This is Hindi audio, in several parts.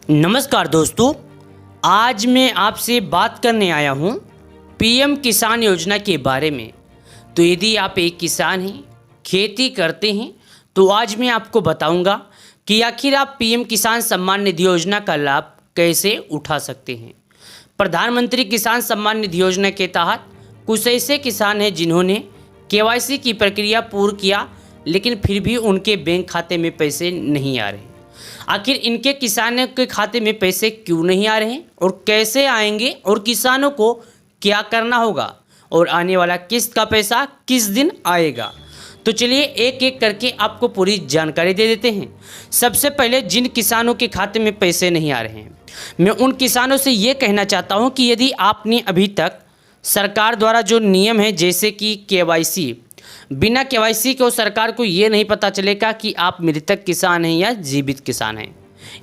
नमस्कार दोस्तों, आज मैं आपसे बात करने आया हूँ पीएम किसान योजना के बारे में। तो यदि आप एक किसान हैं, खेती करते हैं, तो आज मैं आपको बताऊंगा कि आखिर आप पीएम किसान सम्मान निधि योजना का लाभ कैसे उठा सकते हैं। प्रधानमंत्री किसान सम्मान निधि योजना के तहत कुछ ऐसे किसान हैं जिन्होंने केवाईसी की प्रक्रिया पूर्ण किया, लेकिन फिर भी उनके बैंक खाते में पैसे नहीं आ रहे। आखिर इनके किसानों के खाते में पैसे क्यों नहीं आ रहे हैं और कैसे आएंगे, और किसानों को क्या करना होगा, और आने वाला किस्त का पैसा किस दिन आएगा। तो चलिए एक एक करके आपको पूरी जानकारी दे देते हैं। सबसे पहले जिन किसानों के खाते में पैसे नहीं आ रहे हैं, मैं उन किसानों से ये कहना चाहता हूँ कि यदि आपने अभी तक सरकार द्वारा जो नियम है, जैसे कि केवाईसी, बिना केवाईसी को सरकार को ये नहीं पता चलेगा कि आप मृतक किसान हैं या जीवित किसान हैं,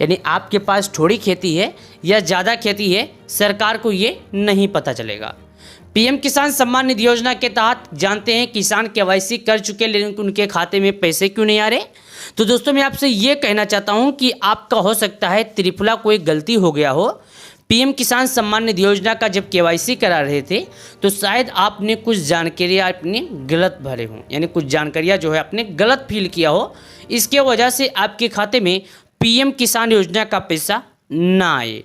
यानी आपके पास थोड़ी खेती है या ज़्यादा खेती है, सरकार को ये नहीं पता चलेगा। पीएम किसान सम्मान निधि योजना के तहत जानते हैं किसान केवाईसी कर चुके, लेकिन उनके खाते में पैसे क्यों नहीं आ रहे। तो दोस्तों, मैं आपसे ये कहना चाहता हूँ कि आपका हो सकता है त्रिफला कोई गलती हो गया हो। पीएम किसान सम्मान निधि योजना का जब केवाईसी करा रहे थे तो शायद आपने कुछ जानकारियाँ अपनी गलत भरे हों, यानी कुछ जानकारियाँ जो है आपने गलत फिल किया हो, इसके वजह से आपके खाते में पीएम किसान योजना का पैसा ना आए।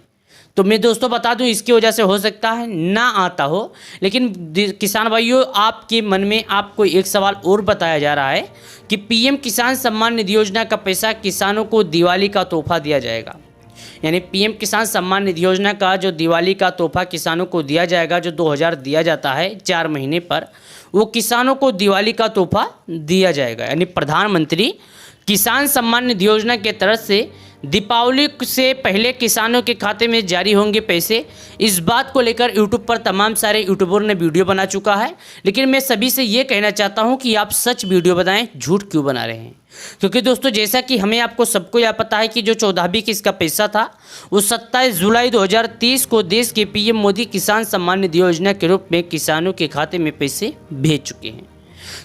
तो मैं दोस्तों बता दूं, इसकी वजह से हो सकता है ना आता हो, लेकिन किसान भाइयों, आपके मन में आपको एक सवाल और बताया जा रहा है कि पीएम किसान सम्मान निधि योजना का पैसा किसानों को दिवाली का तोहफा दिया जाएगा। यानी पीएम किसान सम्मान निधि योजना का जो दिवाली का तोहफा किसानों को दिया जाएगा, जो 2000 दिया जाता है 4 महीने पर, वो किसानों को दिवाली का तोहफा दिया जाएगा। यानी प्रधानमंत्री किसान सम्मान निधि योजना के तरफ से दीपावली से पहले किसानों के खाते में जारी होंगे पैसे। इस बात को लेकर यूट्यूब पर तमाम सारे यूट्यूबर ने वीडियो बना चुका है, लेकिन मैं सभी से ये कहना चाहता हूँ कि आप सच वीडियो बनाएं, झूठ क्यों बना रहे हैं। क्योंकि दोस्तों, जैसा कि हमें आपको सबको यह पता है कि जो 14वीं किस्त का पैसा था वो 27 जुलाई 2023 को देश के पीएम मोदी किसान सम्मान निधि योजना के रूप में किसानों के खाते में पैसे भेज चुके हैं।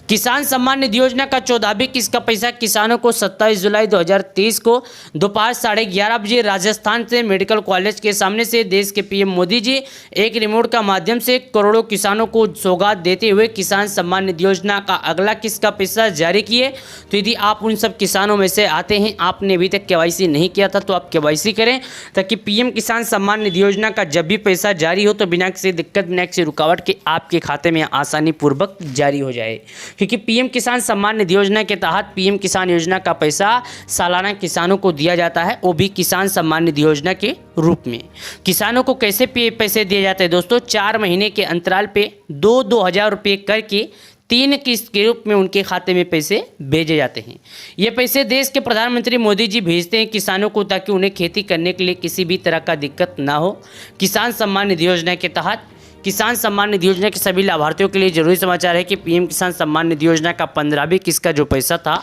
किसान सम्मान निधि योजना का 14वीं किस्त का पैसा किसानों को 27 जुलाई 2023 को दोपहर 11:30 बजे राजस्थान से मेडिकल कॉलेज के सामने से देश के पीएम मोदी जी एक रिमोट का माध्यम से करोड़ों किसानों को सौगात देते हुए किसान सम्मान निधि योजना का अगला किस्त का पैसा जारी किए। तो यदि आप उन सब किसानों में से आते हैं, आपने अभी तक केवाईसी नहीं किया था, तो आप केवाईसी करें, ताकि पीएम किसान सम्मान निधि योजना का जब भी पैसा जारी हो तो बिना किसी दिक्कत, बिना किसी रुकावट के आपके खाते में आसानी पूर्वक जारी हो जाए। क्योंकि पीएम किसान सम्मान निधि योजना के तहत पीएम किसान योजना का पैसा सालाना किसानों को दिया जाता है, वो भी किसान सम्मान निधि योजना के रूप में। किसानों को कैसे पैसे दिए जाते हैं दोस्तों? 4 महीने के अंतराल पे 2-2 हज़ार रुपये करके 3 किस्त के रूप में उनके खाते में पैसे भेजे जाते हैं। ये पैसे देश के प्रधानमंत्री मोदी जी भेजते हैं किसानों को, ताकि उन्हें खेती करने के लिए किसी भी तरह का दिक्कत ना हो। किसान सम्मान निधि योजना के तहत किसान सम्मान निधि योजना के सभी लाभार्थियों के लिए जरूरी समाचार है कि पीएम किसान सम्मान निधि योजना का 15वीं किस्त का जो पैसा था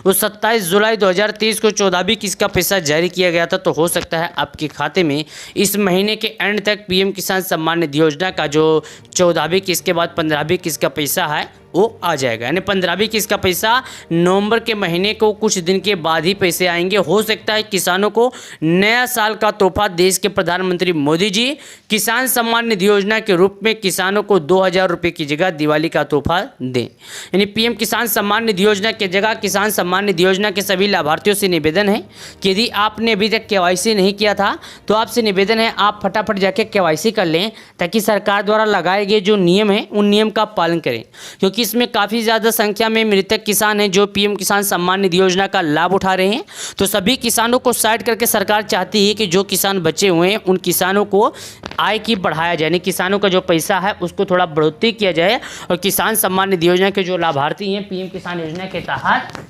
वो 27 जुलाई 2023 को 14वीं किस्त का पैसा जारी किया गया था। तो हो सकता है आपके खाते में इस महीने के एंड तक पीएम किसान सम्मान निधि योजना का जो 14वीं किस्त के बाद 15वीं किस्त का पैसा है वो आ जाएगा। यानी 15वीं किस्त का पैसा नवंबर के महीने को कुछ दिन के बाद ही पैसे आएंगे। हो सकता है किसानों को नया साल का तोहफा देश के प्रधानमंत्री मोदी जी किसान सम्मान निधि योजना के रूप में किसानों को 2000 रुपये की जगह दिवाली का तोहफा दें। यानी पीएम किसान सम्मान निधि योजना की जगह किसान सम्मान निधि योजना के सभी लाभार्थियों से निवेदन है कि यदि आपने अभी तक केवाईसी नहीं किया था तो आपसे निवेदन है आप फटाफट जाके केवाईसी कर लें, ताकि सरकार द्वारा लगाए गए जो नियम हैं उन नियम का पालन करें। क्योंकि इसमें काफ़ी ज़्यादा संख्या में मृतक किसान हैं जो पीएम किसान सम्मान निधि योजना का लाभ उठा रहे हैं। तो सभी किसानों को साइड करके सरकार चाहती है कि जो किसान बचे हुए हैं उन किसानों को आय की बढ़ाया जाए, यानी किसानों का जो पैसा है उसको थोड़ा बढ़ोतरी किया जाए। और किसान सम्मान निधि योजना के जो लाभार्थी हैं पीएम किसान योजना के तहत,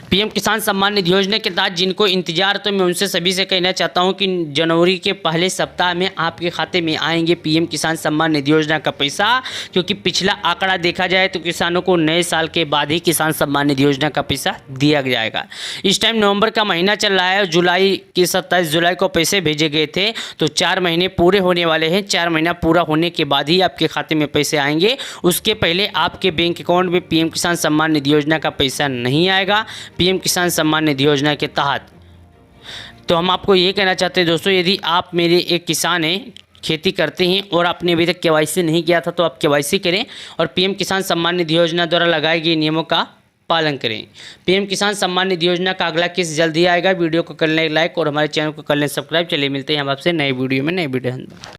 पीएम किसान सम्मान निधि योजना के तहत जिनको इंतजार, तो मैं उनसे सभी से कहना चाहता हूं कि जनवरी के पहले सप्ताह में आपके खाते में आएंगे पीएम किसान सम्मान निधि योजना का पैसा। क्योंकि पिछला आंकड़ा देखा जाए तो किसानों को नए साल के बाद ही किसान सम्मान निधि योजना का पैसा दिया जाएगा। इस टाइम नवंबर का महीना चल रहा है, जुलाई की 27 जुलाई को पैसे भेजे गए थे, तो 4 महीने पूरे होने वाले हैं। 4 महीना पूरा होने के बाद ही आपके खाते में पैसे आएंगे, उसके पहले आपके बैंक अकाउंट में पीएम किसान सम्मान निधि योजना का पैसा नहीं आएगा। पीएम किसान सम्मान निधि योजना के तहत तो हम आपको ये कहना चाहते हैं दोस्तों, यदि आप मेरे एक किसान हैं, खेती करते हैं और आपने अभी तक केवाईसी नहीं किया था तो आप केवाईसी करें और पीएम किसान सम्मान निधि योजना द्वारा लगाए गए नियमों का पालन करें। पीएम किसान सम्मान निधि योजना का अगला किस्त जल्द ही आएगा। वीडियो को कर लें लाइक और हमारे चैनल को कर लें सब्सक्राइब। चलिए मिलते हैं हम आपसे नए वीडियो में, नए वीडियो।